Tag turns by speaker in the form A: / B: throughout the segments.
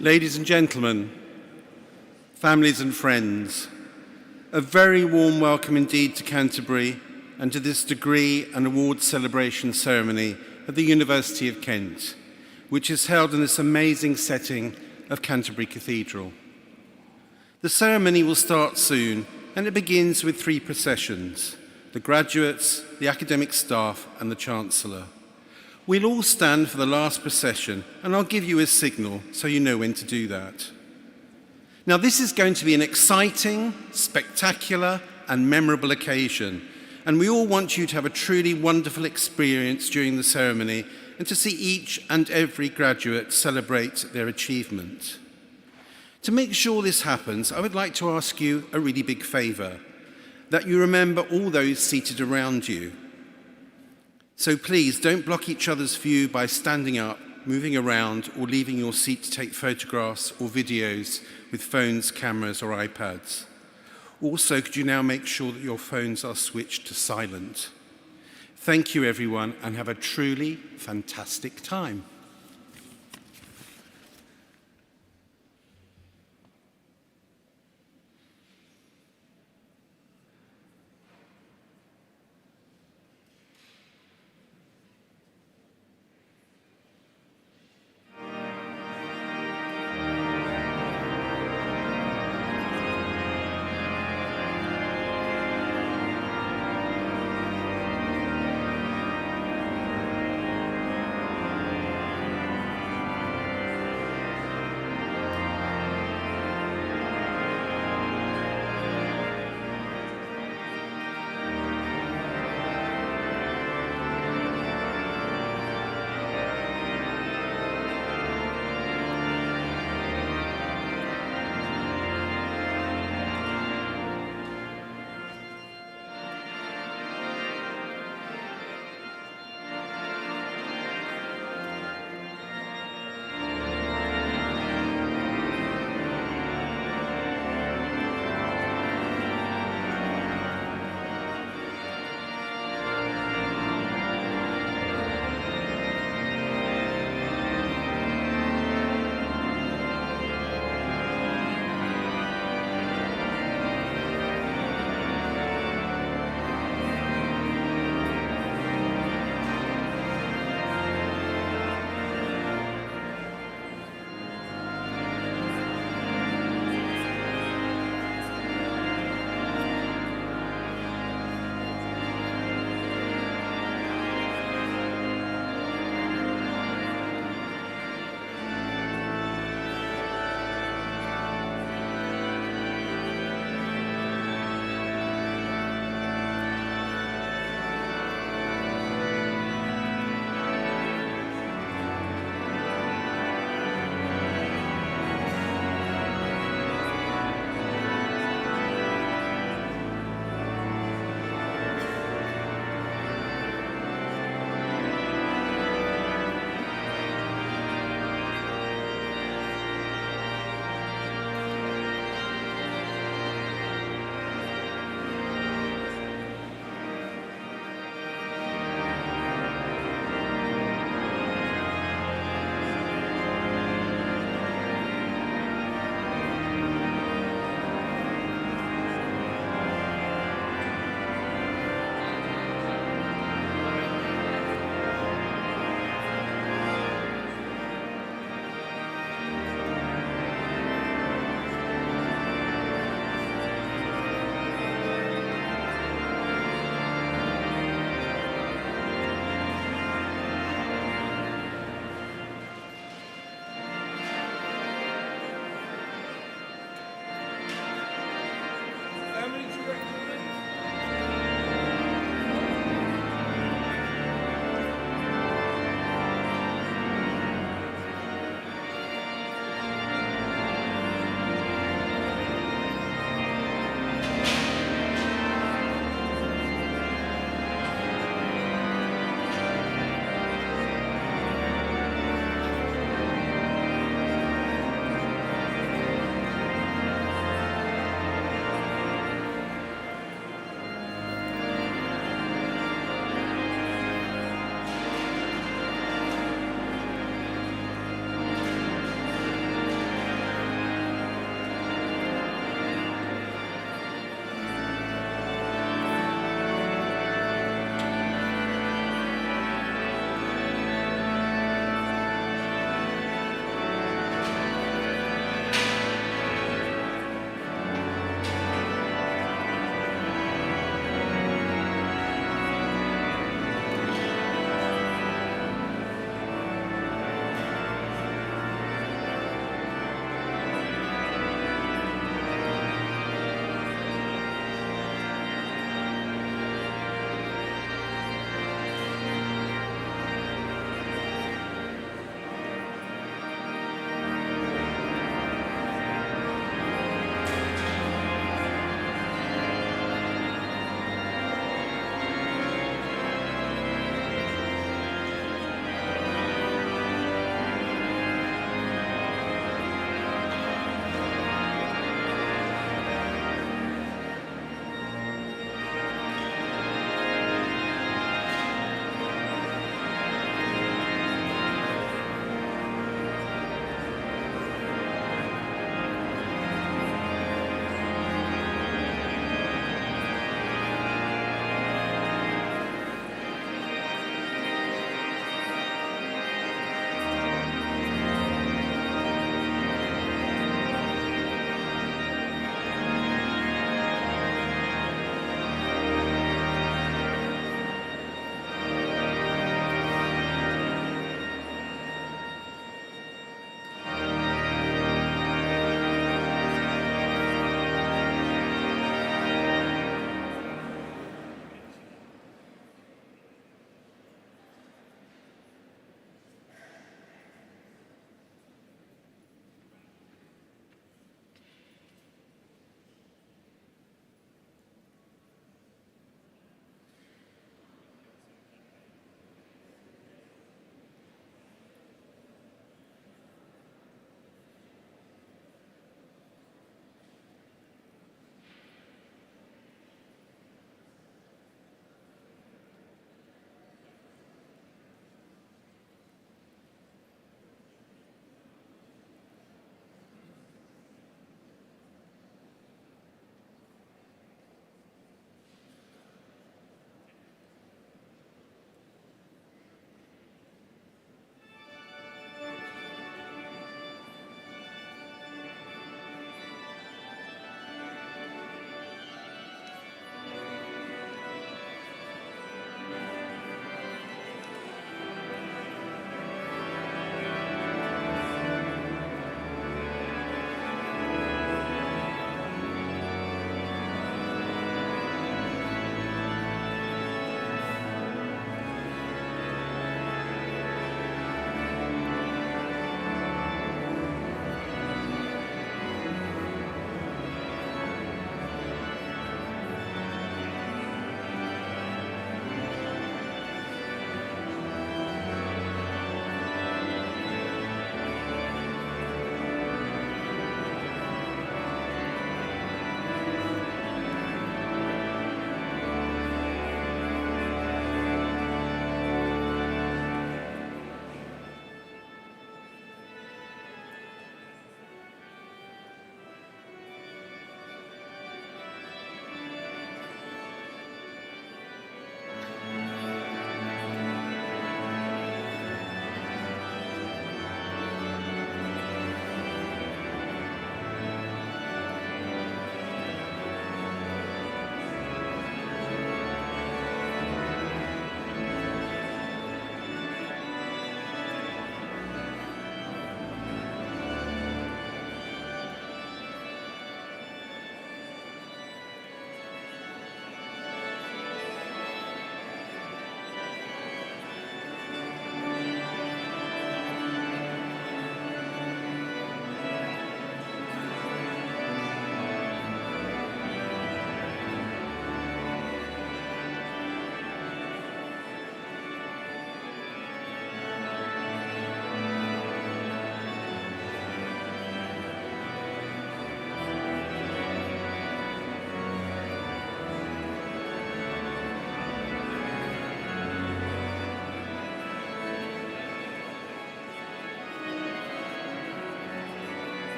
A: Ladies and gentlemen, families and friends, a very warm welcome indeed to Canterbury and to this degree and awards celebration ceremony at the University of Kent, which is held in this amazing setting of Canterbury Cathedral. The ceremony will start soon, and it begins with 3 processions: the graduates, the academic staff, and the Chancellor. We'll all stand for the last procession, and I'll give you a signal so you know when to do that. Now, this is going to be an exciting, spectacular, and memorable occasion, and we all want you to have a truly wonderful experience during the ceremony and to see each and every graduate celebrate their achievement. To make sure this happens, I would like to ask you a really big favour, that you remember all those seated around you. So please don't block each other's view by standing up, moving around, or leaving your seat to take photographs or videos with phones, cameras, or iPads. Also, could you now make sure that your phones are switched to silent? Thank you, everyone, and have a truly fantastic time.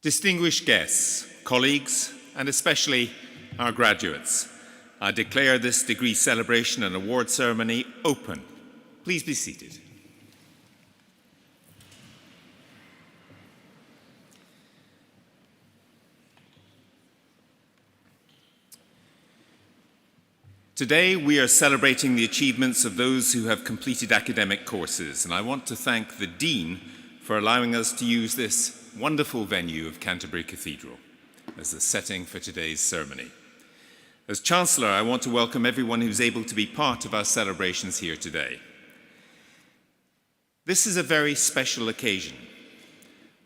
B: Distinguished guests, colleagues, and especially our graduates, I declare this degree celebration and award ceremony open. Please be seated. Today, we are celebrating the achievements of those who have completed academic courses, and I want to thank the Dean for allowing us to use this wonderful venue of Canterbury Cathedral as the setting for today's ceremony. As Chancellor, I want to welcome everyone who's able to be part of our celebrations here today. This is a very special occasion.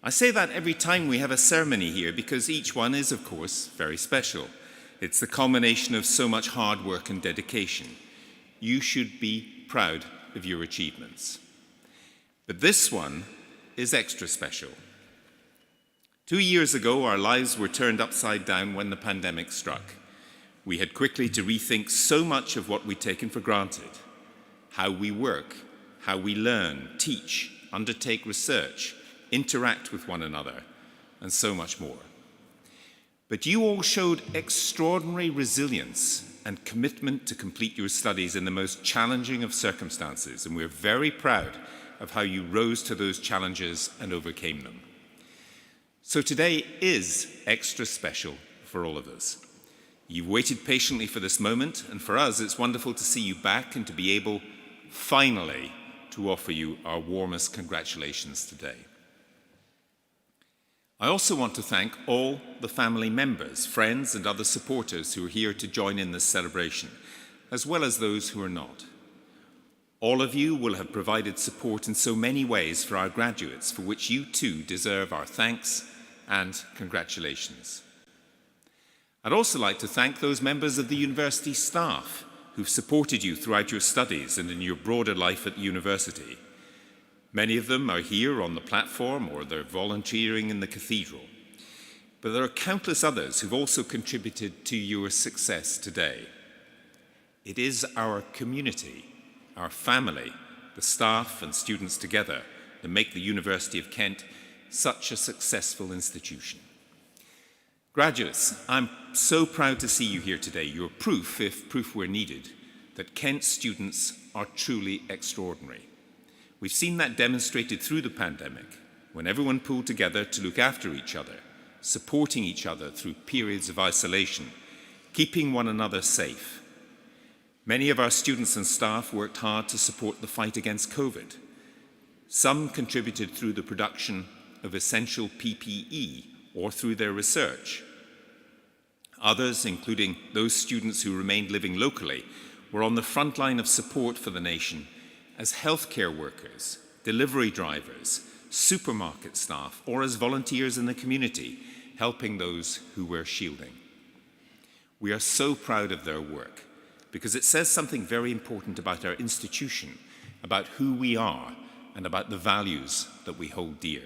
B: I say that every time we have a ceremony here because each one is, of course, very special. It's the culmination of so much hard work and dedication. You should be proud of your achievements. But this one is extra special. 2 years ago, our lives were turned upside down when the pandemic struck. We had quickly to rethink so much of what we'd taken for granted: how we work, how we learn, teach, undertake research, interact with one another, and so much more. But you all showed extraordinary resilience and commitment to complete your studies in the most challenging of circumstances, and we're very proud of how you rose to those challenges and overcame them. So today is extra special for all of us. You've waited patiently for this moment, and for us, it's wonderful to see you back and to be able, finally, to offer you our warmest congratulations today. I also want to thank all the family members, friends, and other supporters who are here to join in this celebration, as well as those who are not. All of you will have provided support in so many ways for our graduates, for which you too deserve our thanks and congratulations. I'd also like to thank those members of the university staff who've supported you throughout your studies and in your broader life at the university. Many of them are here on the platform or they're volunteering in the cathedral. But there are countless others who've also contributed to your success today. It is our community, our family, the staff and students together that make the University of Kent such a successful institution. Graduates, I'm so proud to see you here today. You're proof, if proof were needed, that Kent students are truly extraordinary. We've seen that demonstrated through the pandemic, when everyone pulled together to look after each other, supporting each other through periods of isolation, keeping one another safe. Many of our students and staff worked hard to support the fight against COVID. Some contributed through the production of essential PPE or through their research. Others, including those students who remained living locally, were on the front line of support for the nation as healthcare workers, delivery drivers, supermarket staff, or as volunteers in the community, helping those who were shielding. We are so proud of their work because it says something very important about our institution, about who we are, and about the values that we hold dear.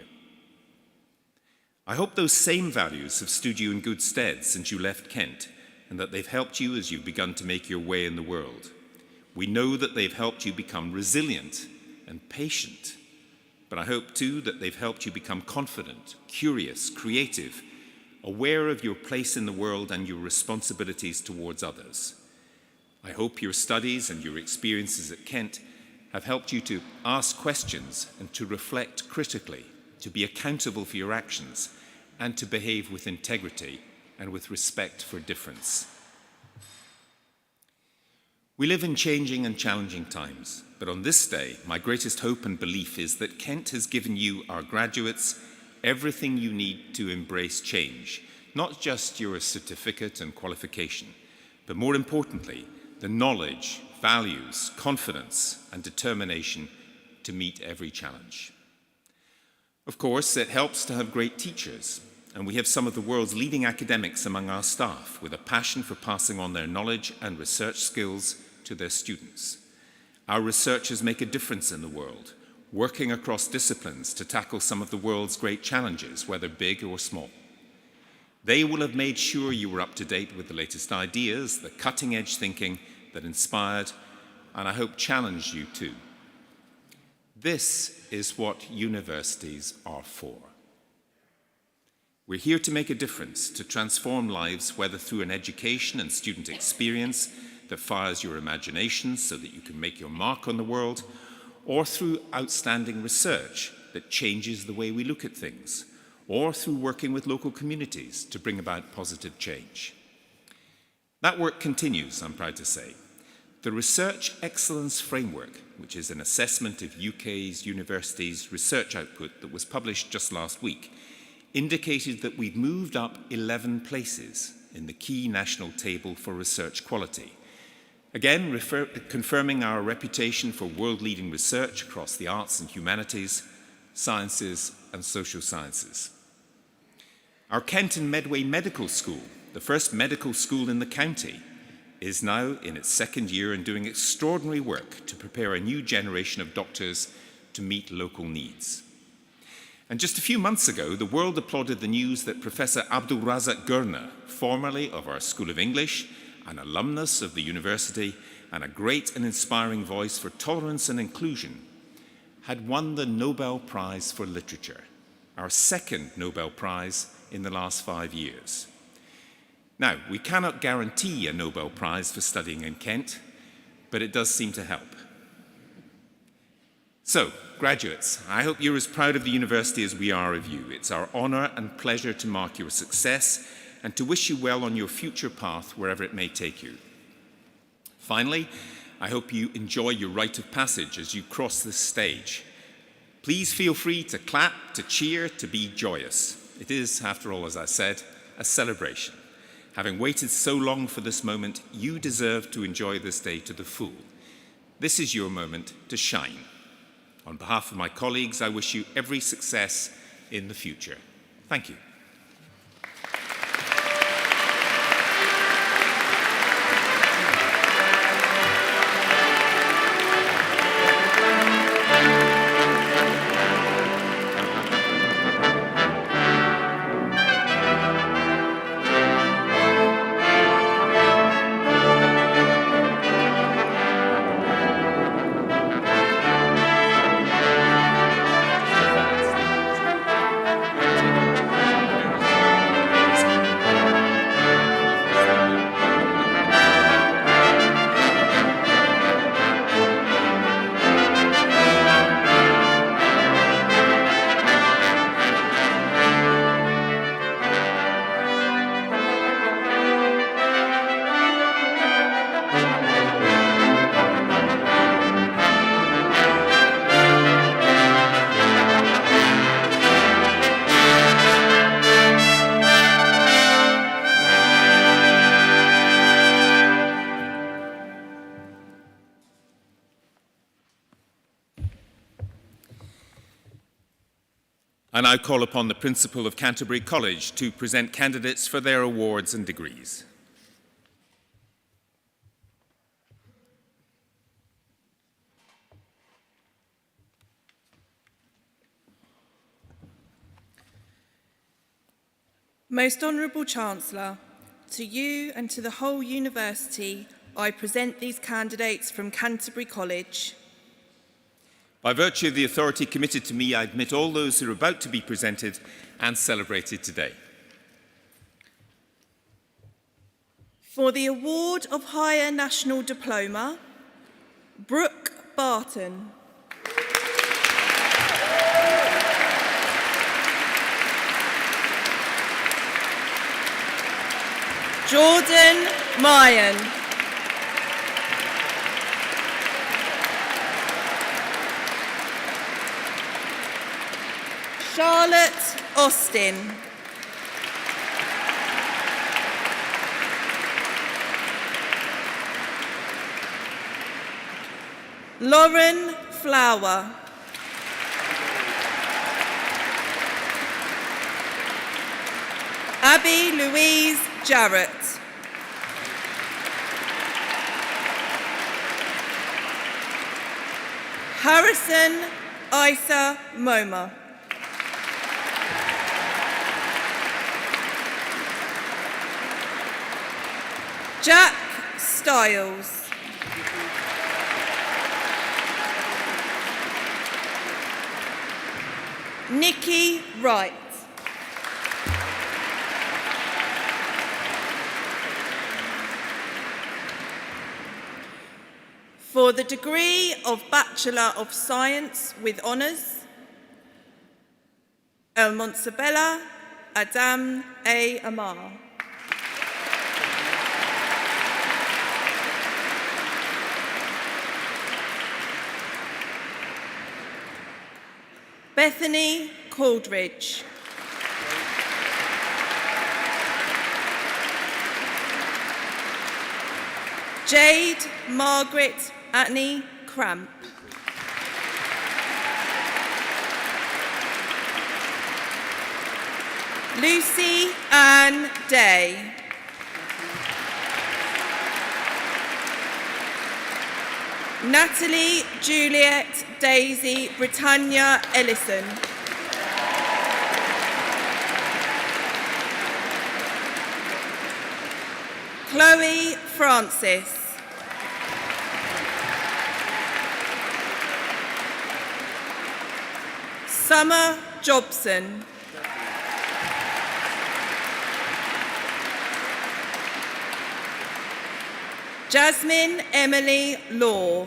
B: I hope those same values have stood you in good stead since you left Kent, and that they've helped you as you've begun to make your way in the world. We know that they've helped you become resilient and patient, but I hope too that they've helped you become confident, curious, creative, aware of your place in the world and your responsibilities towards others. I hope your studies and your experiences at Kent have helped you to ask questions and to reflect critically, to be accountable for your actions, and to behave with integrity and with respect for difference. We live in changing and challenging times, but on this day, my greatest hope and belief is that Kent has given you, our graduates, everything you need to embrace change, not just your certificate and qualification, but more importantly, the knowledge, values, confidence, and determination to meet every challenge. Of course, it helps to have great teachers, and we have some of the world's leading academics among our staff with a passion for passing on their knowledge and research skills to their students. Our researchers make a difference in the world, working across disciplines to tackle some of the world's great challenges, whether big or small. They will have made sure you were up to date with the latest ideas, the cutting-edge thinking that inspired, and I hope challenged you too. This is what universities are for. We're here to make a difference, to transform lives, whether through an education and student experience that fires your imagination so that you can make your mark on the world, or through outstanding research that changes the way we look at things, or through working with local communities to bring about positive change. That work continues, I'm proud to say. The Research Excellence Framework, which is an assessment of UK's universities' research output that was published just last week, indicated that we've moved up 11 places in the key national table for research quality. Again, confirming our reputation for world-leading research across the arts and humanities, sciences and social sciences. Our Kent and Medway Medical School, the first medical school in the county, is now in its second year and doing extraordinary work to prepare a new generation of doctors to meet local needs. And just a few months ago, the world applauded the news that Professor Abdulrazak Gurna, formerly of our School of English, an alumnus of the university, and a great and inspiring voice for tolerance and inclusion, had won the Nobel Prize for Literature, our second Nobel Prize in the last 5 years. Now, we cannot guarantee a Nobel Prize for studying in Kent, but it does seem to help. So, graduates, I hope you're as proud of the university as we are of you. It's our honour and pleasure to mark your success and to wish you well on your future path, wherever it may take you. Finally, I hope you enjoy your rite of passage as you cross this stage. Please feel free to clap, to cheer, to be joyous. It is, after all, as I said, a celebration. Having waited so long for this moment, you deserve to enjoy this day to the full. This is your moment to shine. On behalf of my colleagues, I wish you every success in the future. Thank you. I now call upon the Principal of Canterbury College to present candidates for their awards and degrees.
C: Most Honourable Chancellor, to you and to the whole university, I present these candidates from Canterbury College.
B: By virtue of the authority committed to me, I admit all those who are about to be presented and celebrated today.
C: For the award of Higher National Diploma, Brooke Barton. Jordan Mayan. Charlotte Austin. Lauren Flower. Abby Louise Jarrett. Harrison Isa Moma. Jack Stiles. Nikki Wright. For the degree of Bachelor of Science with Honours, El Monsabella Adam A. Amar. Bethany Coldridge. Jade Margaret Atney Cramp. Lucy Ann Day. Natalie Juliet Daisy Britannia Ellison. Chloe Francis. Summer Jobson. Jasmine Emily Law.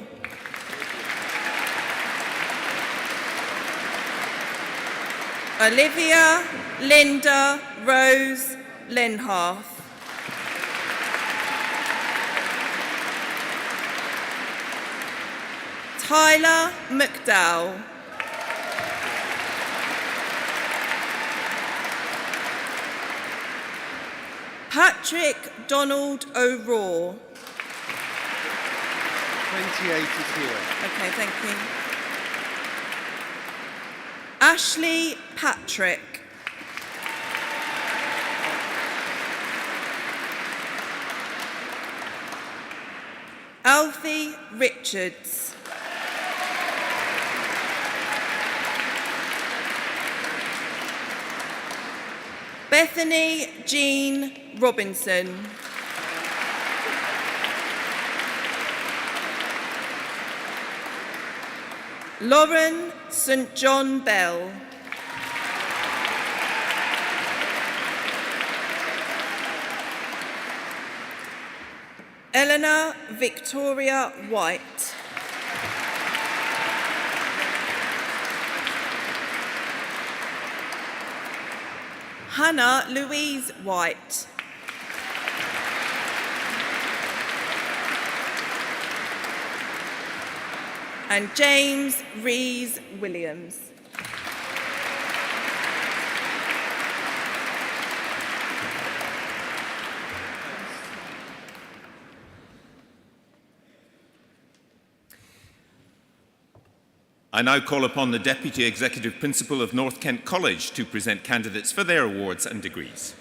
C: Olivia Linda Rose Lenharth. Tyler McDowell. Patrick Donald O'Rourke.
A: 28 is here.
C: Okay, thank you. Ashley Patrick. Alfie Richards. Bethany Jean Robinson. Lauren St John Bell. Eleanor Victoria White. Hannah Louise White. And James Rees Williams.
B: I now call upon the Deputy Executive Principal of North Kent College to present candidates for their awards and degrees.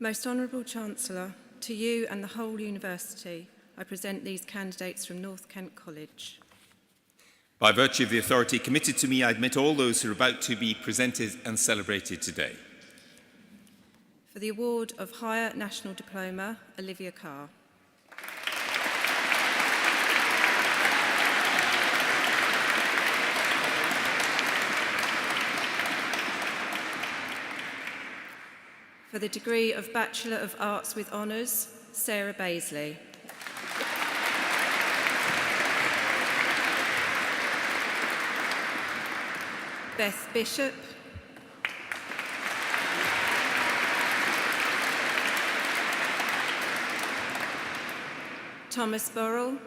D: Most Honourable Chancellor, to you and the whole University, I present these candidates from North Kent College.
B: By virtue of the authority committed to me, I admit all those who are about to be presented and celebrated today.
D: For the award of Higher National Diploma, Olivia Carr. For the degree of Bachelor of Arts with Honours, Sarah Baisley. Beth Bishop. Thomas Burrell.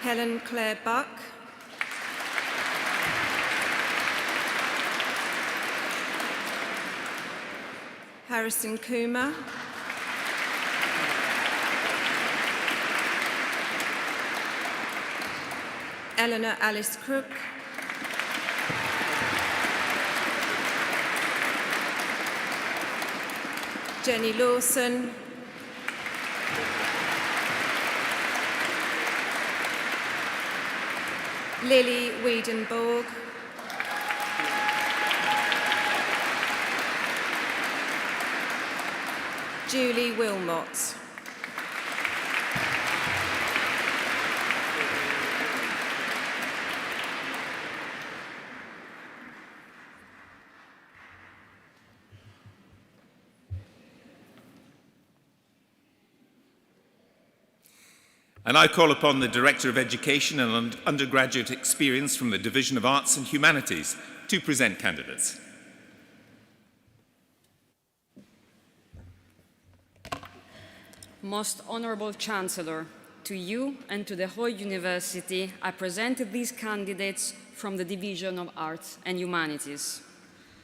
D: Helen Claire Buck. Harrison Kumar. Eleanor Alice Crook. Jenny Lawson. Lily Wiedenborg. Julie Wilmot.
B: I now call upon the Director of Education and Undergraduate Experience from the Division of Arts and Humanities to present candidates.
E: Most Honourable Chancellor, to you and to the whole University, I present these candidates from the Division of Arts and Humanities.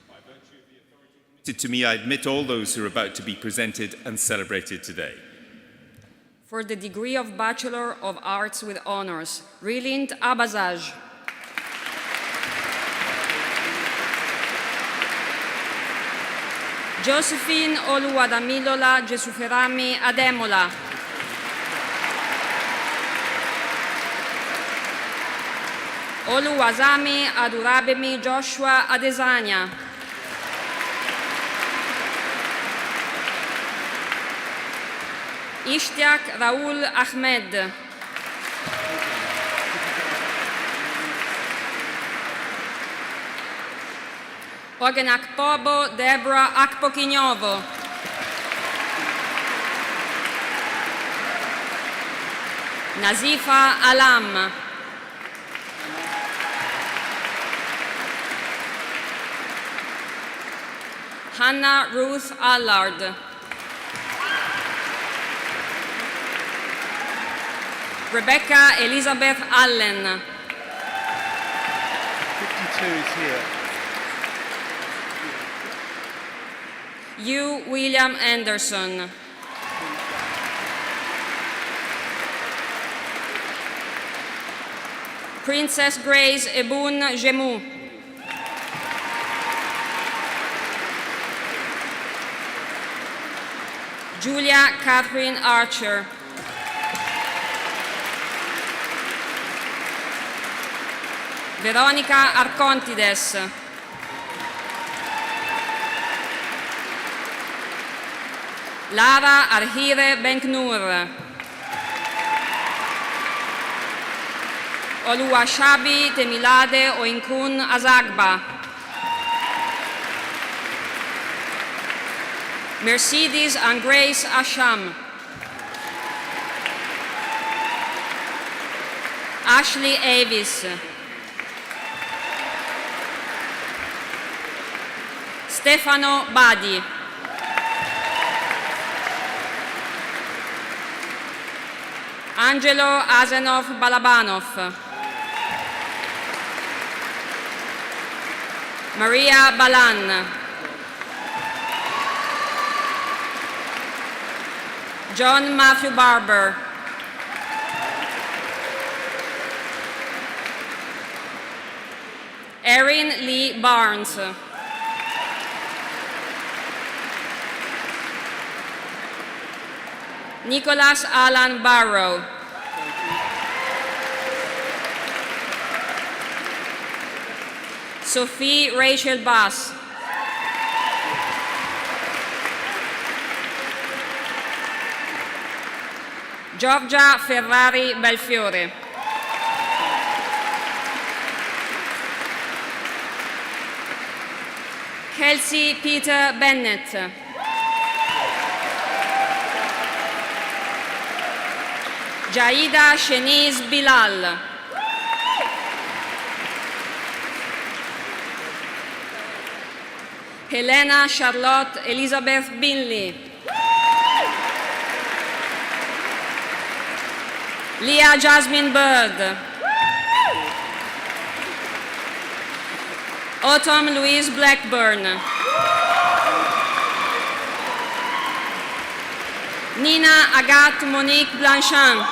B: By virtue of the authority committed to me, I admit all those who are about to be presented and celebrated today.
E: For the degree of Bachelor of Arts with Honours, Rilint Abazaj. Josephine Oluwadamilola Jesuferami Ademola. Oluwazami Adurabemi Joshua Adesanya. Ishtiak Raoul Ahmed. Ogenak Pobo Deborah Akpokinyovo. Nazifa Alam. Hannah Ruth Allard. Rebecca Elizabeth Allen.
A: 52 is here.
E: Hugh William Anderson. Princess Grace Ebun Jemu. Julia Catherine Archer. Veronica Arcontides. Lara Arhire Benknour. Oluwashabi Temilade Oinkun Azagba. Mercedes and Grace Asham. Ashley Avis. Stefano Badi. Angelo Azenov Balabanov. Maria Balan. John Matthew Barber. Erin Lee Barnes. Nicholas Alan Barrow. Sophie Rachel Bass. Giorgia Ferrari Belfiore. Kelsey Peter Bennett. Jaida Sheniz Bilal. Helena Charlotte Elizabeth Binley. Leah Jasmine Bird. Autumn Louise Blackburn. Nina Agathe Monique Blanchard.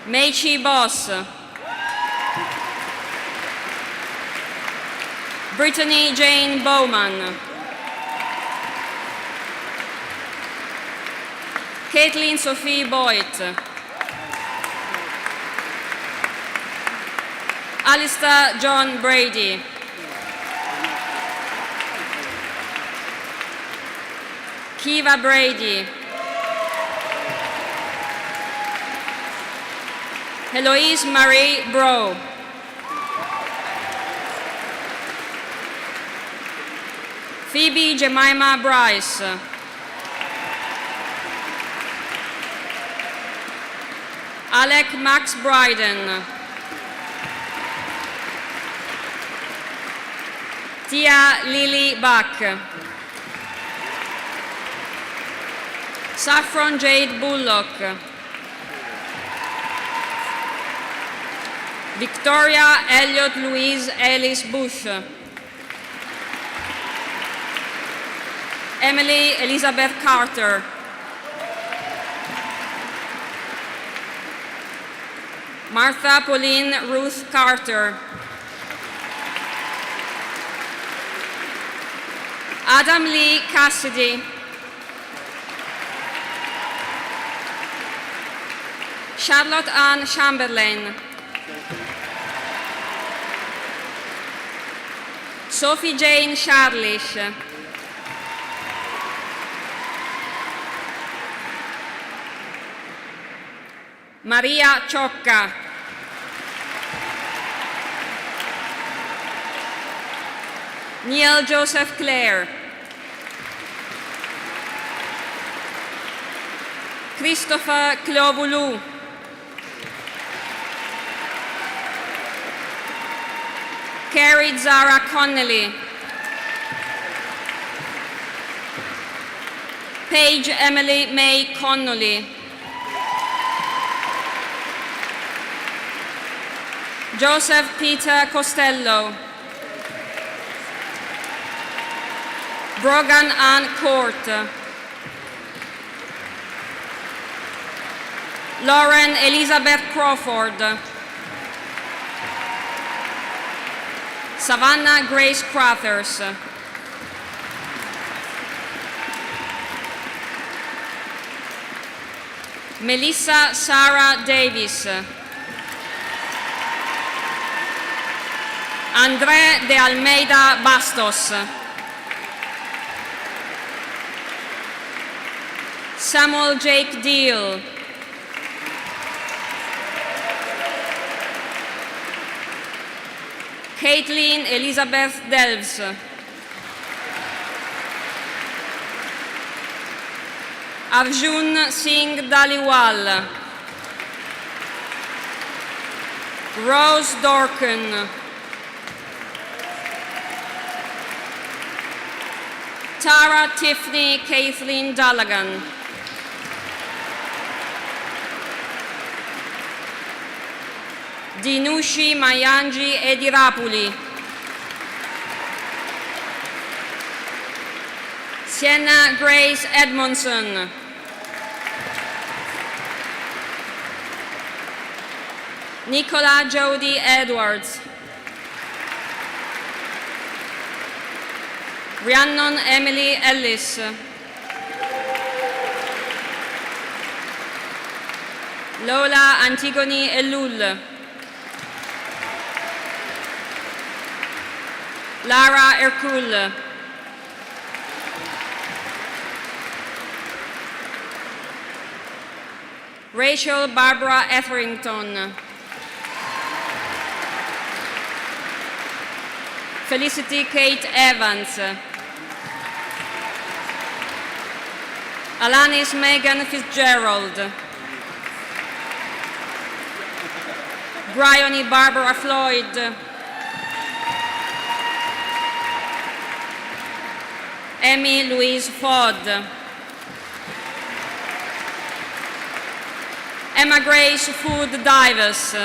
E: Meichi Boss. Brittany Jane Bowman. Caitlin Sophie Boyd. Alistair John Brady. Kiva Brady. Heloise Marie Bro. Phoebe Jemima Bryce. Alec Max Bryden, Tia Lily Bach, Saffron Jade Bullock, Victoria Elliot Louise Ellis Bush, Emily Elizabeth Carter, Martha Pauline Ruth Carter, Adam Lee Cassidy, Charlotte Ann Chamberlain, Sophie Jane Charlish, Maria Ciocca, Neil Joseph Clare, Christopher Clovulu, Carrie Zara Connelly, Paige Emily May Connolly, Joseph Peter Costello, Brogan Ann Court, Lauren Elizabeth Crawford, Savannah Grace Crothers, Melissa Sarah Davis, André de Almeida Bastos, Samuel Jake Deal, Caitlin Elizabeth Delves, Arjun Singh Dhaliwal, Rose Dorkin, Tara Tiffany Kathleen Dallaghan, Dinushi Mayanji Edirapuli, Sienna Grace Edmondson, Nicola Jody Edwards, Rhiannon Emily Ellis, Lola Antigone Elul, Lara Erkul, Rachel Barbara Etherington, Felicity Kate Evans, Alanis Megan Fitzgerald, Bryony Barbara Floyd, Emmy Louise Ford, Emma Grace Food Divers,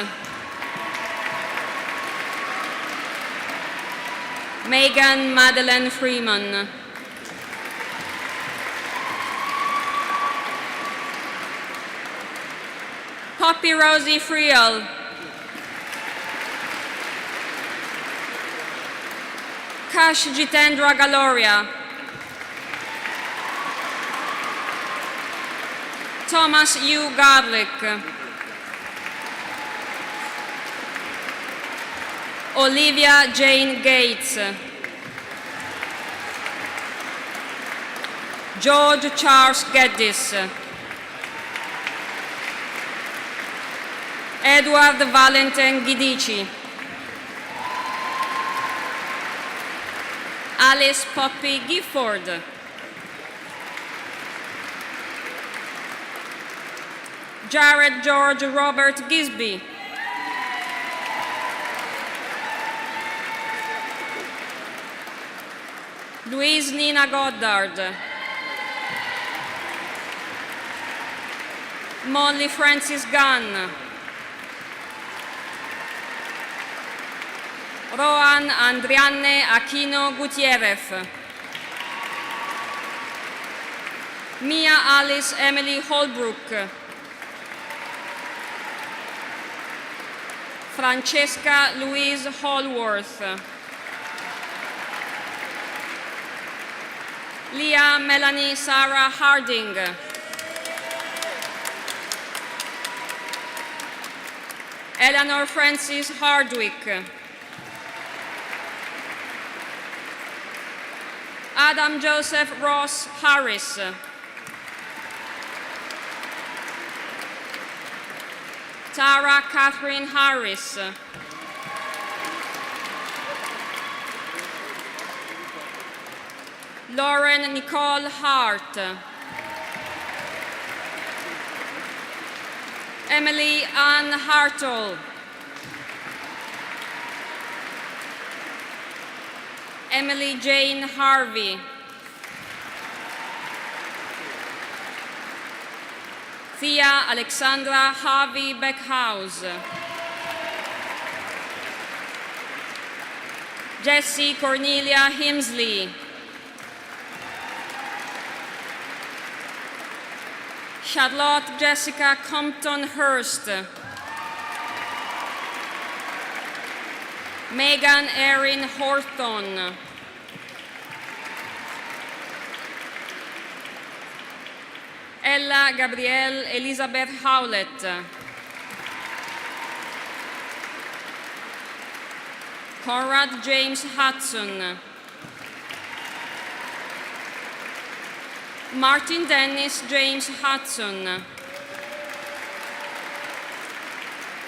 E: Megan Madeleine Freeman, Poppy Rosie Friel, Kash Jitendra Galoria, Thomas U. Garlick, Olivia Jane Gates, George Charles Geddes, Edward Valentin Gidici, Alice Poppy Gifford, Jared George Robert Gisby, Louise Nina Goddard, Molly Francis Gunn, Rohan Andrianne Aquino Gutierrez, Mia Alice Emily Holbrook, Francesca Louise Hallworth, Leah Melanie Sarah Harding, Eleanor Francis Hardwick, Adam Joseph Ross Harris, Tara Catherine Harris, Lauren Nicole Hart, Emily Ann Hartle, Emily Jane Harvey, Thea Alexandra Harvey Beckhouse, Jessie Cornelia Himsley, Charlotte Jessica Compton Hurst, Megan Erin Horton, Ella Gabrielle Elizabeth Howlett, Conrad James Hudson, Martin Dennis James Hudson,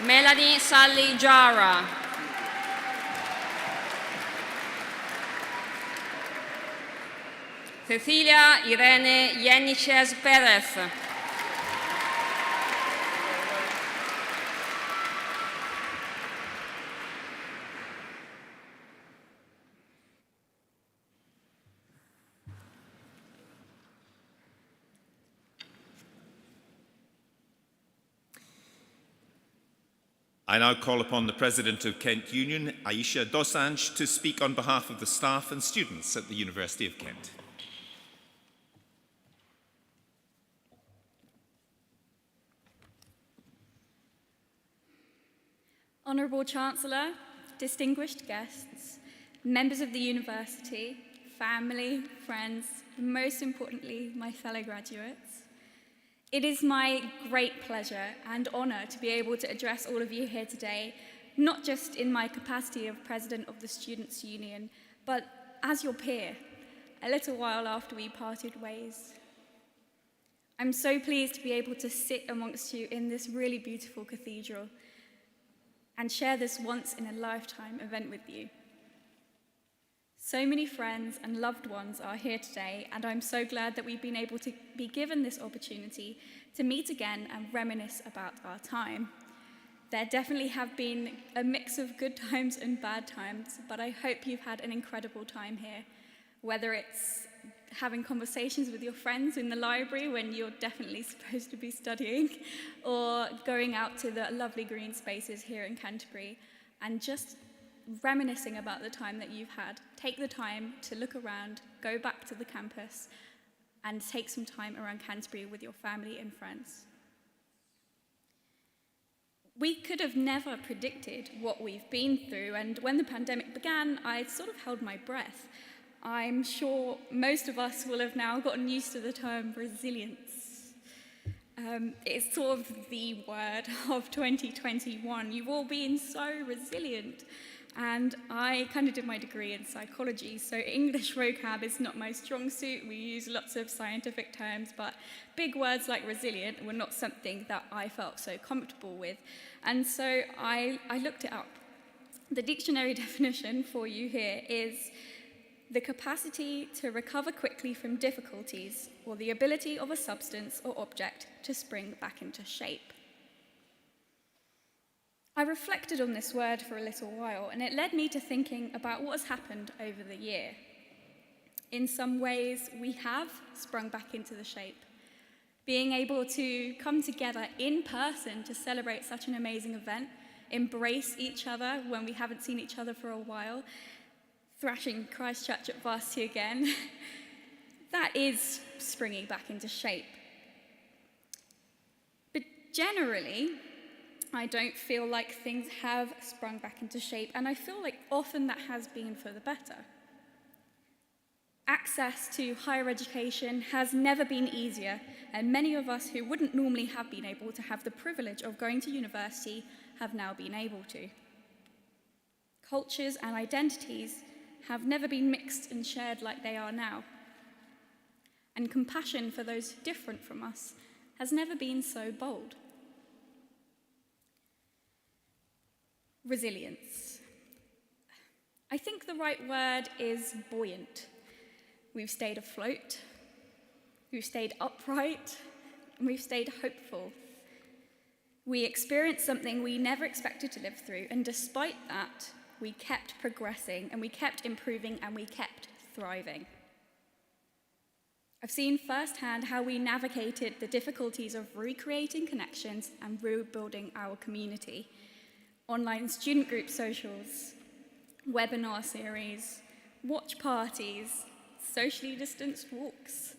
E: Melanie Sally Jara, Cecilia Irene Yeniches Perez,
B: I now call upon the President of Kent Union, Aisha Dosanjh, to speak on behalf of the staff and students at the University of Kent.
F: Honourable Chancellor, distinguished guests, members of the university, family, friends, and most importantly, my fellow graduates. It is my great pleasure and honour to be able to address all of you here today, not just in my capacity of President of the Students' Union, but as your peer, a little while after we parted ways. I'm so pleased to be able to sit amongst you in this really beautiful cathedral and share this once-in-a-lifetime event with you. So many friends and loved ones are here today, and I'm so glad that we've been able to be given this opportunity to meet again and reminisce about our time. There definitely have been a mix of good times and bad times, but I hope you've had an incredible time here, whether it's having conversations with your friends in the library when you're definitely supposed to be studying, or going out to the lovely green spaces here in Canterbury and just reminiscing about the time that you've had. Take the time to look around, go back to the campus, and take some time around Canterbury with your family and friends. We could have never predicted what we've been through, and when the pandemic began, I sort of held my breath. I'm sure most of us will have now gotten used to the term resilience. It's sort of the word of 2021. You've all been so resilient. And I kind of did my degree in psychology, so English vocab is not my strong suit. We use lots of scientific terms, but big words like resilient were not something that I felt so comfortable with. And so I looked it up. The dictionary definition for you here is: the capacity to recover quickly from difficulties, or the ability of a substance or object to spring back into shape. I reflected on this word for a little while, and it led me to thinking about what has happened over the year. In some ways, we have sprung back into the shape. Being able to come together in person to celebrate such an amazing event, embrace each other when we haven't seen each other for a while, thrashing Christchurch at varsity again, that is springing back into shape. But generally, I don't feel like things have sprung back into shape, and I feel like often that has been for the better. Access to higher education has never been easier, and many of us who wouldn't normally have been able to have the privilege of going to university have now been able to. Cultures and identities have never been mixed and shared like they are now. And compassion for those different from us has never been so bold. Resilience. I think the right word is buoyant. We've stayed afloat, we've stayed upright, and we've stayed hopeful. We experienced something we never expected to live through, and despite that, we kept progressing, and we kept improving, and we kept thriving. I've seen firsthand how we navigated the difficulties of recreating connections and rebuilding our community. Online student group socials, webinar series, watch parties, socially distanced walks,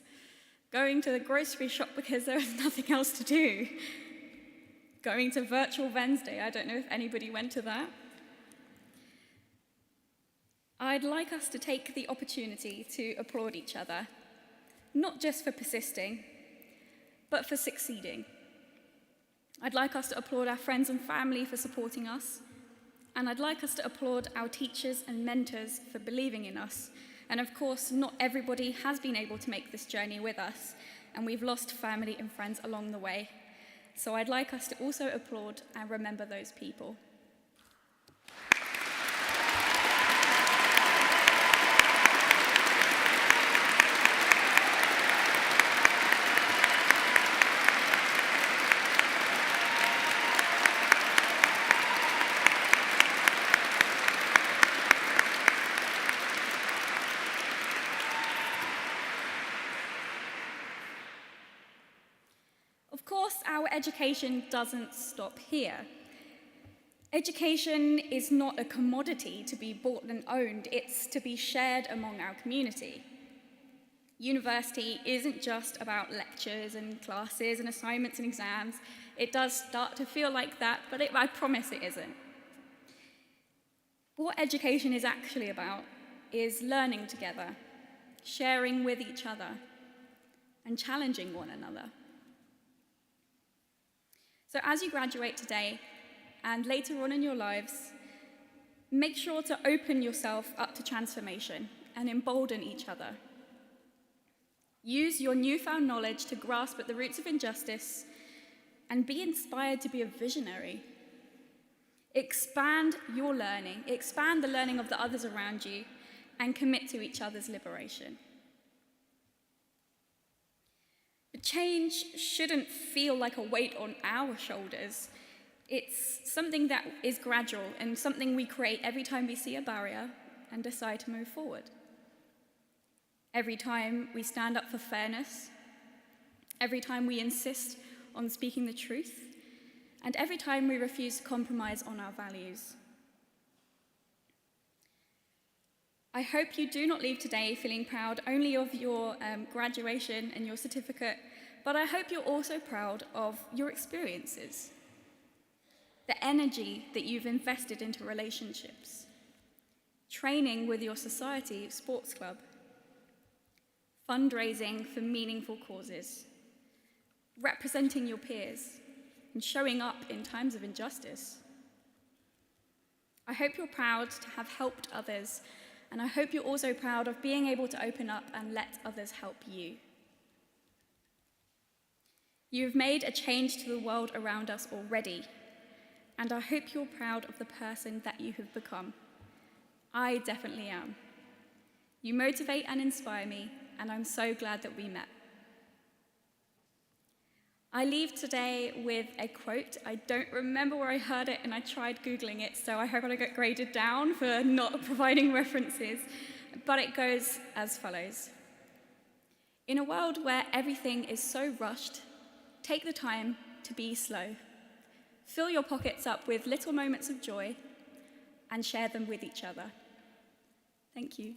F: going to the grocery shop because there was nothing else to do, going to Virtual Wednesday. I don't know if anybody went to that. I'd like us to take the opportunity to applaud each other, not just for persisting, but for succeeding. I'd like us to applaud our friends and family for supporting us, and I'd like us to applaud our teachers and mentors for believing in us. And of course, not everybody has been able to make this journey with us, and we've lost family and friends along the way. So I'd like us to also applaud and remember those people. Of course, our education doesn't stop here. Education is not a commodity to be bought and owned, it's to be shared among our community. University isn't just about lectures and classes and assignments and exams. It does start to feel like that, but I promise it isn't. What education is actually about is learning together, sharing with each other, and challenging one another. So as you graduate today, and later on in your lives, make sure to open yourself up to transformation and embolden each other. Use your newfound knowledge to grasp at the roots of injustice and be inspired to be a visionary. Expand your learning, expand the learning of the others around you, and commit to each other's liberation. But change shouldn't feel like a weight on our shoulders. It's something that is gradual and something we create every time we see a barrier and decide to move forward. Every time we stand up for fairness, every time we insist on speaking the truth, and every time we refuse to compromise on our values. I hope you do not leave today feeling proud only of your graduation and your certificate, but I hope you're also proud of your experiences, the energy that you've invested into relationships, training with your society sports club, fundraising for meaningful causes, representing your peers, and showing up in times of injustice. I hope you're proud to have helped others, and I hope you're also proud of being able to open up and let others help you. You've made a change to the world around us already, and I hope you're proud of the person that you have become. I definitely am. You motivate and inspire me, and I'm so glad that we met. I leave today with a quote. I don't remember where I heard it, and I tried Googling it, so I hope I don't get graded down for not providing references. But it goes as follows. In a world where everything is so rushed, take the time to be slow. Fill your pockets up with little moments of joy and share them with each other. Thank you.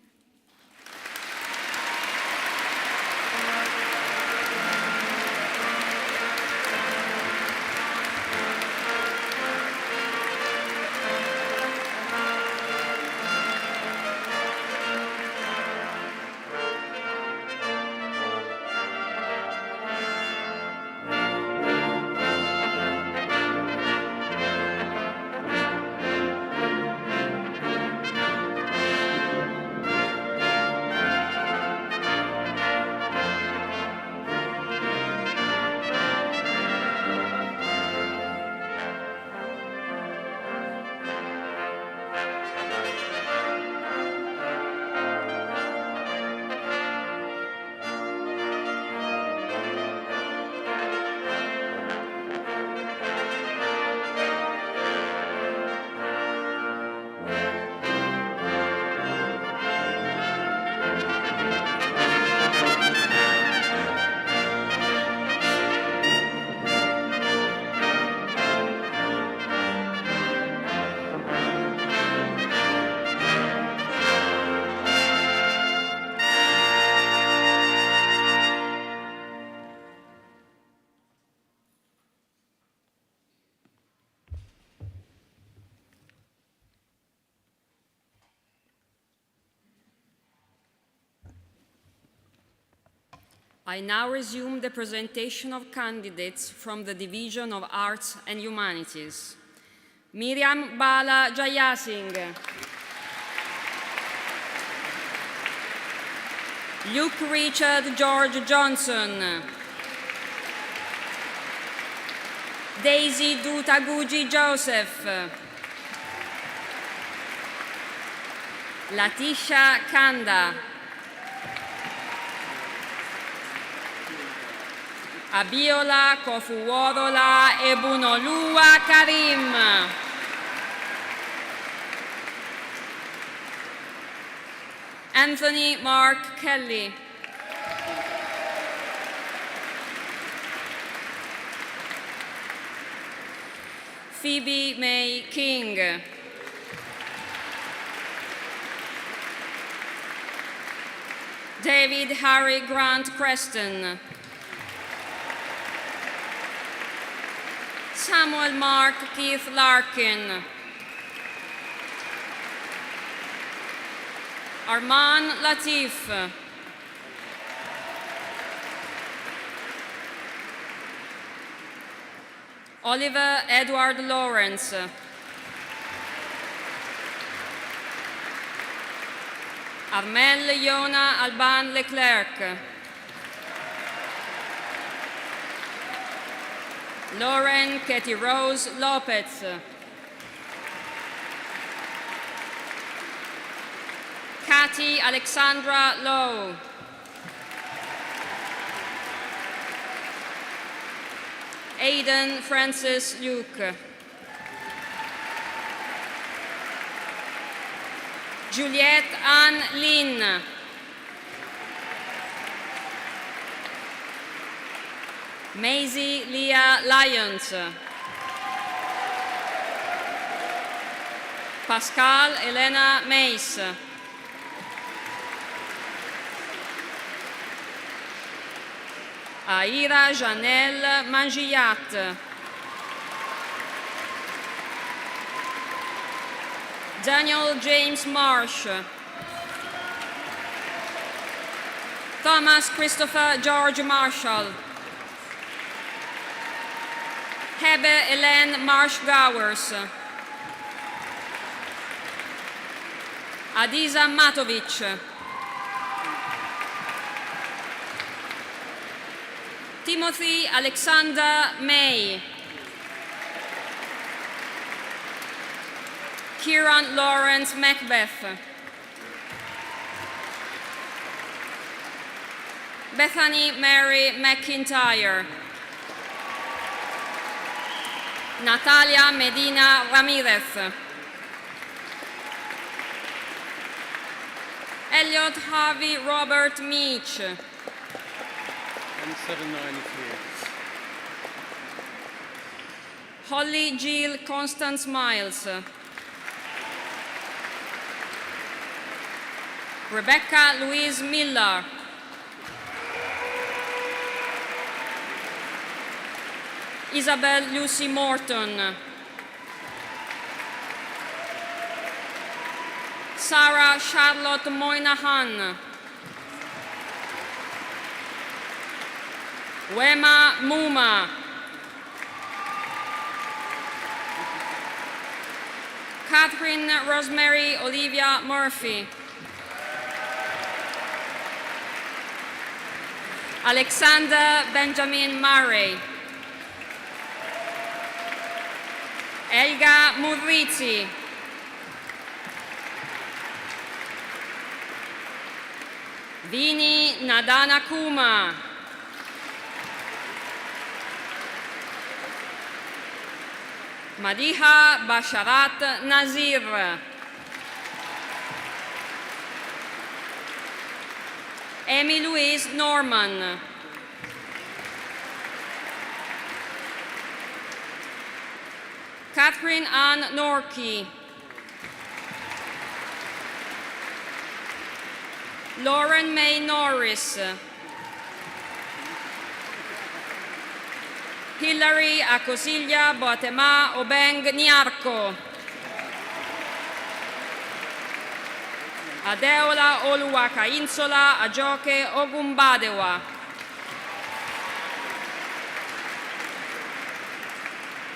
E: I now resume the presentation of candidates from the Division of Arts and Humanities. Miriam Bala Jayasingh. Luke Richard George Johnson. Daisy Dutaguji Joseph. Latisha Kanda. Abiola Kofuorola Ebunolua Karim. Anthony Mark Kelly. Phoebe May King. David Harry Grant Preston. Samuel Mark Keith Larkin. Arman Latif. Oliver Edward Lawrence. Armel Yona Alban Leclerc. Lauren Katie Rose Lopez. Kathy Alexandra Lowe. Aidan Francis Luke. Juliette Anne Lin. Maisie Leah Lyons. Pascal Elena Mace. Aira Janelle Mangillat. Daniel James Marsh. Thomas Christopher George Marshall. Hebe Hélène Marsh Gowers. Adiza Matovic. Timothy Alexander May. Kieran Lawrence Macbeth. Bethany Mary McIntyre. Natalia Medina Ramirez. Elliot Harvey Robert Meach.
A: And 793.
E: Holly Jill Constance Miles. Rebecca Louise Miller. Isabel Lucy Morton. Sarah Charlotte Moynihan. Wema Muma. Catherine Rosemary Olivia Murphy. Alexander Benjamin Murray. Elga Murrizzi. Vini Nadana Kuma. Madiha Basharat Nazir. Amy Louise Norman. Catherine Ann Norkey. Lauren May Norris. Hilary Acosiglia Boatema Obeng Niarco. Adeola Oluwaka Insola Ajoke Ogumbadewa.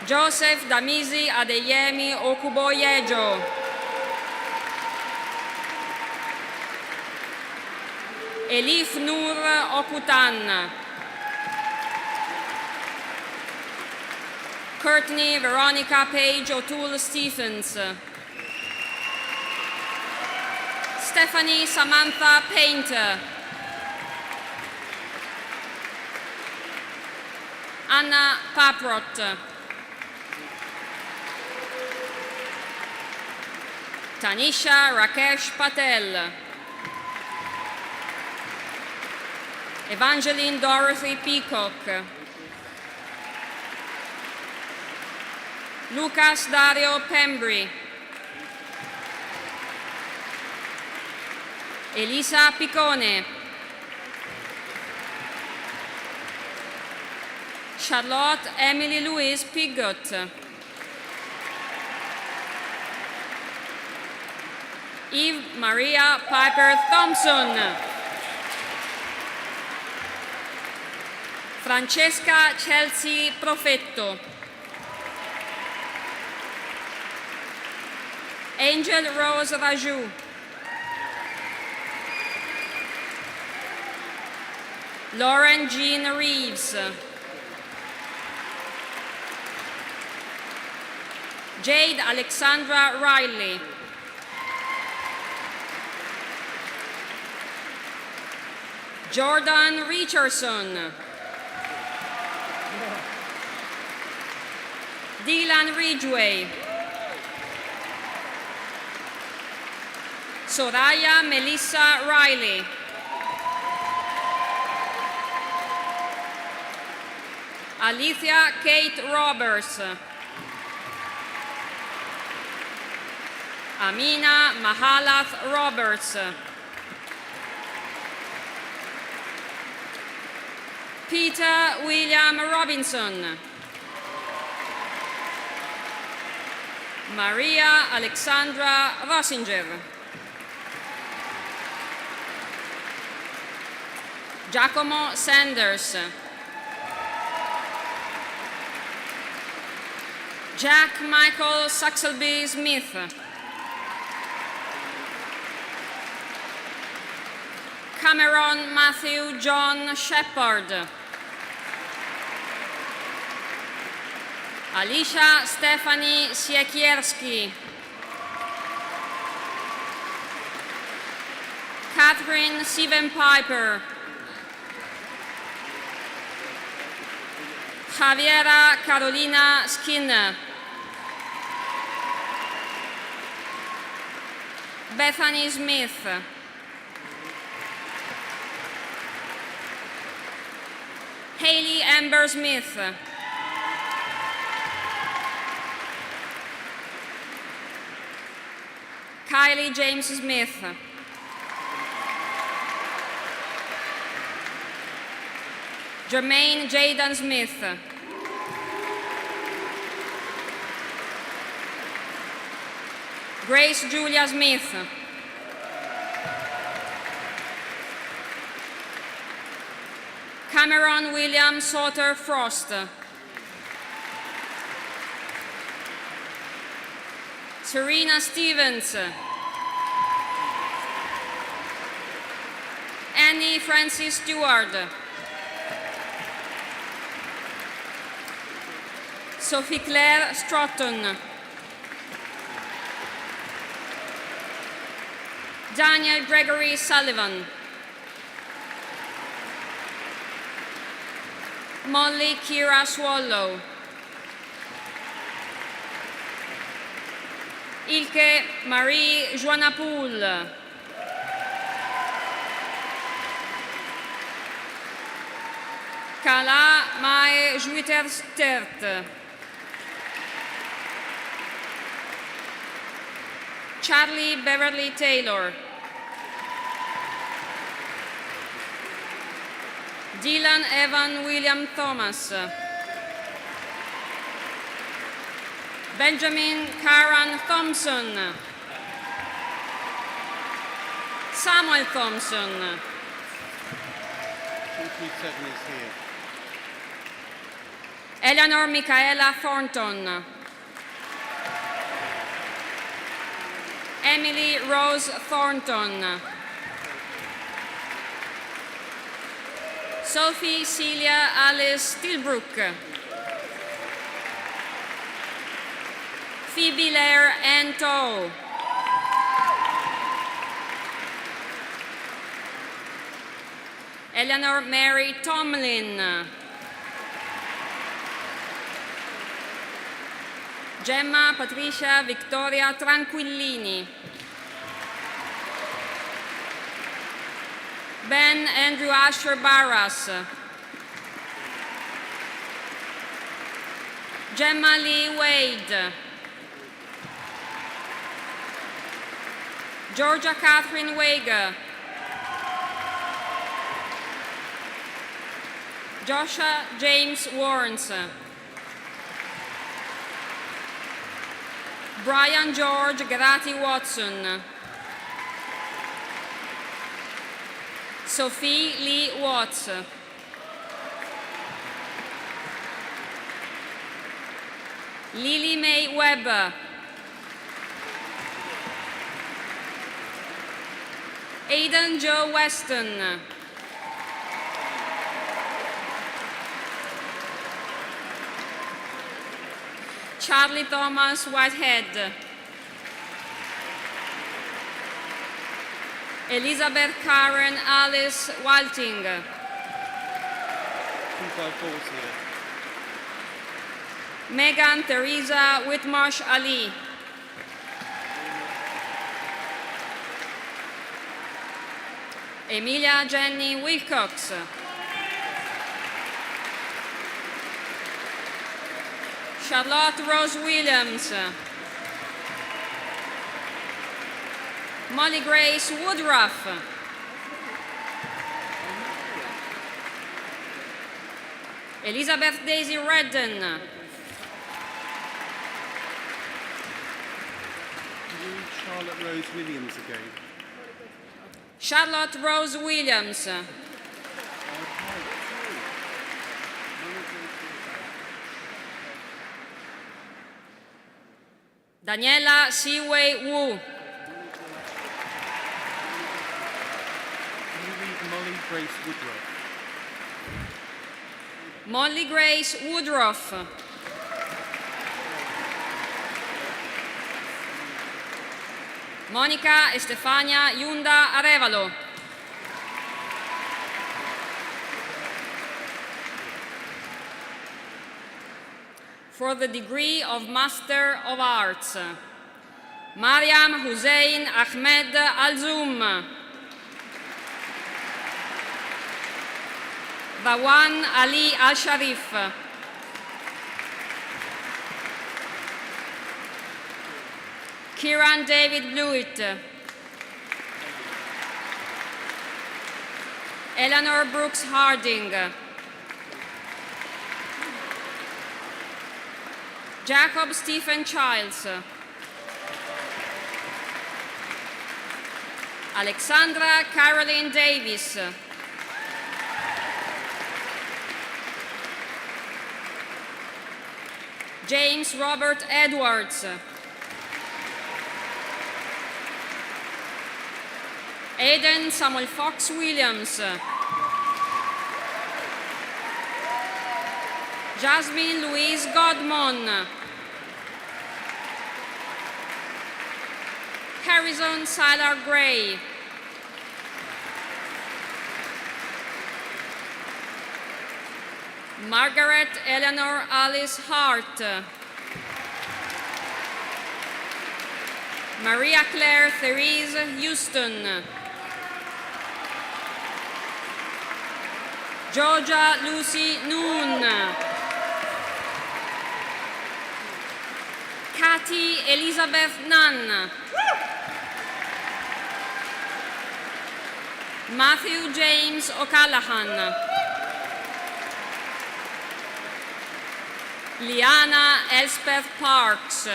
E: Joseph Damisi Adeyemi Okuboyejo. Elif Nur Okutan. Courtney Veronica Page O'Toole Stephens. Stephanie Samantha Painter. Anna Paprot. Tanisha Rakesh Patel. Evangeline Dorothy Peacock. Lucas Dario Pembry. Elisa Piccone. Charlotte Emily Louise Pigot. Eve Maria Piper Thompson. Francesca Chelsea Profetto. Angel Rose Raju. Lauren Jean Reeves. Jade Alexandra Riley. Jordan Richardson. Dylan Ridgway. Soraya Melissa Riley. Alithia Kate Roberts. Amina Mahalath Roberts. Peter William Robinson. Maria Alexandra Rossinger. Giacomo Sanders. Jack Michael Saxelby Smith. Cameron Matthew John Shepard. Alicia Stephanie Siekierski. Catherine Steven Piper. Javiera Carolina Skinner, Bethany Smith, Hayley Amber Smith, Kylie James Smith, Jermaine Jaden Smith, Grace Julia Smith, Cameron William Sauter Frost, Serena Stevens, Annie Francis Stewart, Sophie Claire Stratton, Daniel Gregory Sullivan, Molly Kira Swallow, Ilke Marie Joannapoul, Kala Mae Juiter Stert, Charlie Beverly Taylor, Dylan Evan William Thomas, Benjamin Karan Thompson, Samuel Thompson,
A: 237 is here.
E: Eleanor Michaela Thornton, Emily Rose Thornton, Sophie Celia Alice Stilbrook, Phoebe Lair Anto, Eleanor Mary Tomlin, Gemma Patricia Victoria Tranquillini, Ben Andrew Asher Barras, Gemma Lee Wade, Georgia Catherine Wega, Joshua James Warrens, Brian George Grati Watson, Sophie Lee Watts, Lily Mae Webb, Aidan Joe Weston, Charlie Thomas Whitehead, Elizabeth Karen Alice Walting,
A: 254 is here.
E: Megan Teresa Whitmarsh Ali, Emilia Jenny Wilcox, Charlotte Rose Williams, Molly Grace Woodruff, Elizabeth Daisy Redden,
A: Charlotte Rose Williams again.
E: Charlotte Rose Williams, Daniela Seaway Wu,
A: Can you read Molly Grace Woodruff?
E: Molly Grace Woodruff, Monica Estefania Yunda Arevalo, For the degree of Master of Arts, Mariam Hussein Ahmed Alzoum, Bawan Ali Al-Sharif, Kieran David Blewett, Eleanor Brooks Harding, Jacob Stephen Childs, Alexandra Caroline Davis, James Robert Edwards, Aidan Samuel Fox Williams, Jasmine Louise Godmon, Harrison Silar Gray, Margaret Eleanor Alice Hart, Maria Claire Therese Houston, Georgia Lucy Noon, Kathy Elizabeth Nunn, Matthew James O'Callaghan, Liana Elspeth Parks,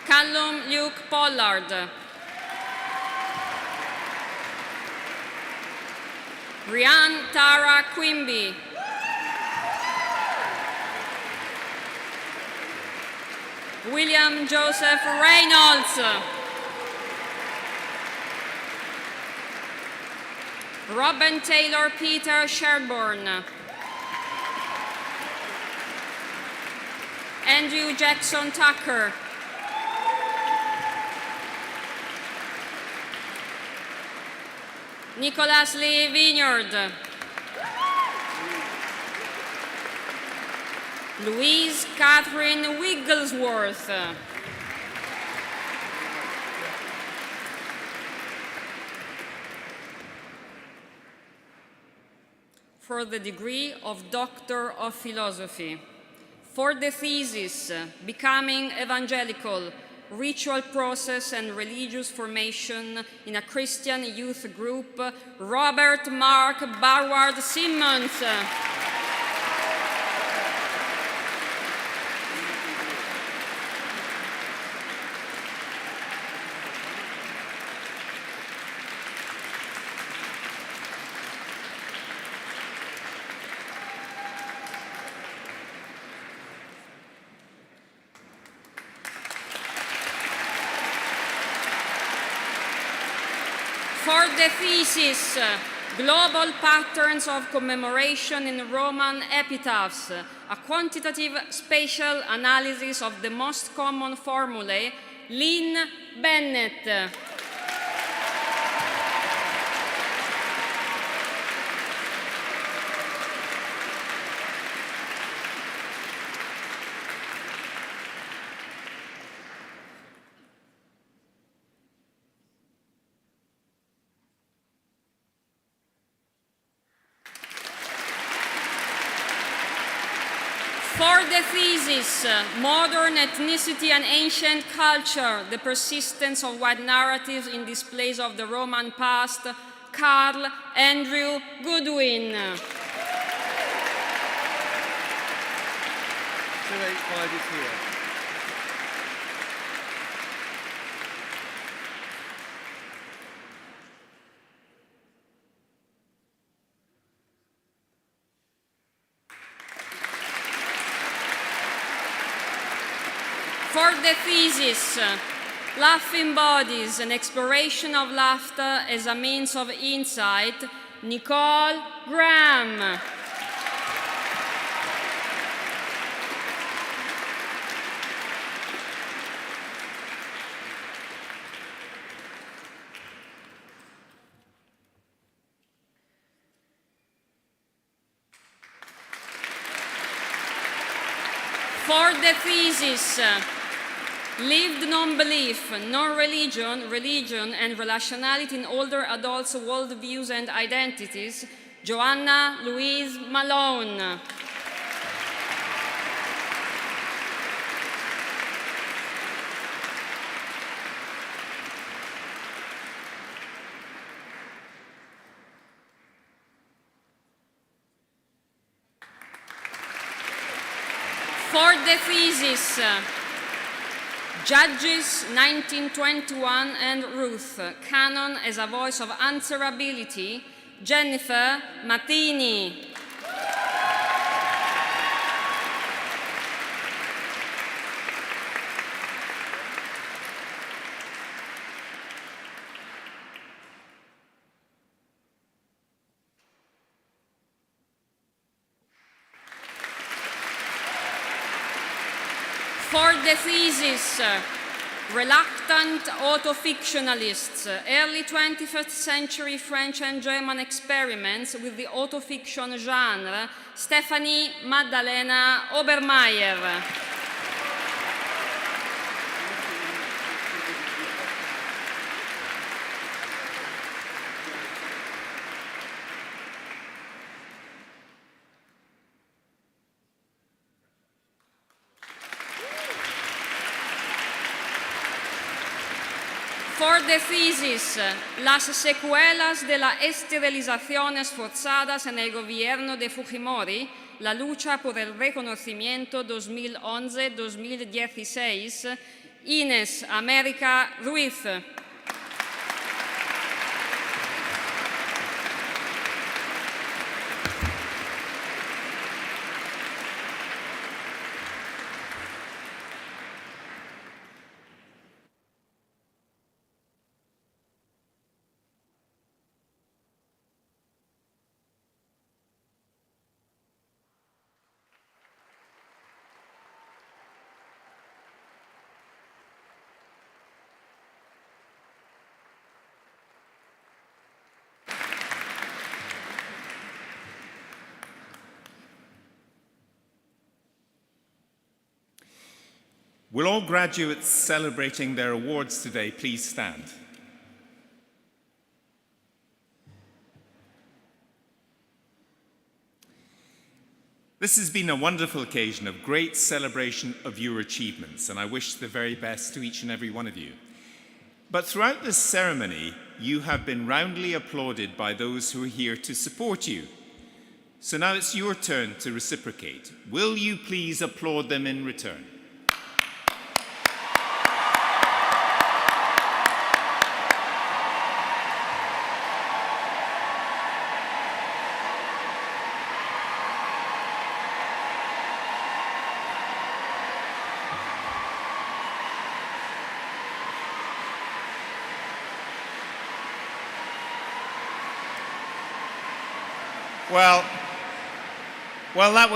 E: Callum Luke Pollard, Rianne Tara Quimby, William Joseph Reynolds, Robin Taylor Peter Sherborne, Andrew Jackson Tucker, Nicholas Lee Vineyard, Louise Catherine Wigglesworth, for the degree of Doctor of Philosophy, for the thesis, Becoming Evangelical, Ritual Process and Religious Formation in a Christian Youth Group, Robert Mark Barward Simmons. For the thesis, Global Patterns of Commemoration in Roman Epitaphs, a quantitative spatial analysis of the most common formulae, Lynn Bennett. For the thesis, Modern Ethnicity and Ancient Culture, the Persistence of White Narratives in Displays of the Roman Past, Carl Andrew Goodwin.
A: 285 is here.
E: For the thesis, Laughing Bodies, an exploration of laughter as a means of insight, Nicole Graham. For the thesis, Lived Non-Belief, Non-Religion, Religion and Relationality in Older Adults' Worldviews and Identities, Joanna Louise Malone. For the thesis, Judges 1921 and Ruth, Canon as a Voice of Answerability, Jennifer Mattini. For the thesis, Reluctant Autofictionalists, Early 21st Century French and German Experiments with the Autofiction Genre, Stephanie Maddalena Obermeier. For the thesis, Las secuelas de la esterilizaciones forzadas en el gobierno de Fujimori, la lucha por el reconocimiento 2011-2016, Inés América Ruiz.
B: Will all graduates celebrating their awards today please stand? This has been a wonderful occasion of great celebration of your achievements, and I wish the very best to each and every one of you. But throughout this ceremony, you have been roundly applauded by those who are here to support you. So now it's your turn to reciprocate. Will you please applaud them in return? Well, that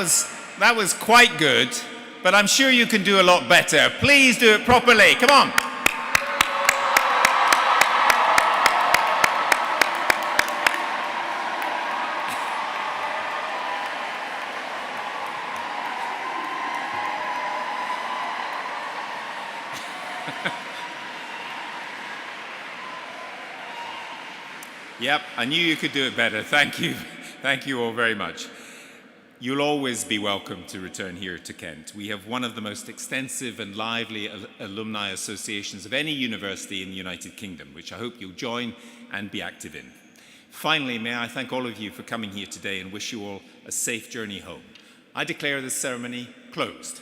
B: was quite good, but I'm sure you can do a lot better. Please do it properly. Come on. Yep, I knew you could do it better. Thank you. Thank you all very much. You'll always be welcome to return here to Kent. We have one of the most extensive and lively alumni associations of any university in the United Kingdom, which I hope you'll join and be active in. Finally, may I thank all of you for coming here today and wish you all a safe journey home. I declare this ceremony closed.